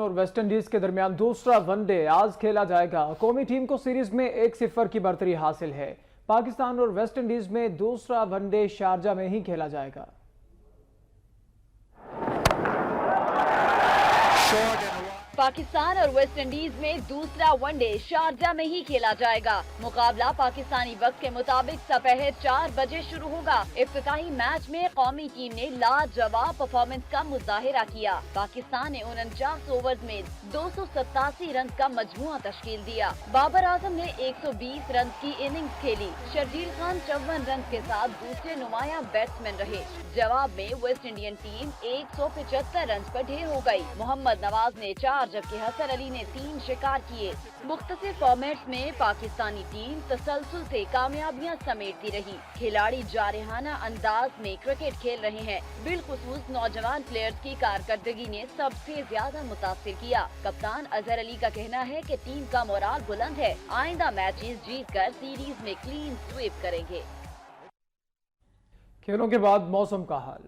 اور West Indies کے درمیان دوسرا ون ڈے آج کھیلا جائے گا۔ قومی ٹیم کو سیریز میں 1-0 کی برتری حاصل ہے۔ پاکستان اور ویسٹ انڈیز میں دوسرا ون ڈے شارجہ میں ہی کھیلا جائے گا۔ پاکستان اور ویسٹ انڈیز میں دوسرا ون ڈے شارجہ میں ہی کھیلا جائے گا۔ مقابلہ پاکستانی وقت کے مطابق دوپہر 4 بجے شروع ہوگا۔ افتتاحی میچ میں قومی ٹیم نے لاجواب پرفارمنس کا مظاہرہ کیا۔ پاکستان نے 49 اوورز میں 287 رنز کا مجموعہ تشکیل دیا۔ بابر اعظم نے 120 رنز کی اننگز کھیلی۔ شرجیل خان 54 رنز کے ساتھ دوسرے نمایاں بیٹسمین رہے۔ جواب میں ویسٹ انڈین ٹیم 175 رنز پر ڈھیر ہو گئی۔ محمد نواز نے 4 جبکہ حسن علی نے 3 شکار کیے۔ مختصر فارمیٹس میں پاکستانی ٹیم تسلسل سے کامیابیاں سمیٹتی رہی۔ کھلاڑی جارحانہ انداز میں کرکٹ کھیل رہے ہیں۔ بالخصوص نوجوان پلیئرز کی کارکردگی نے سب سے زیادہ متاثر کیا۔ کپتان اظہر علی کا کہنا ہے کہ ٹیم کا مورال بلند ہے۔ آئندہ میچز جیت کر سیریز میں کلین سویپ کریں گے۔ کھیلوں کے بعد موسم کا حال۔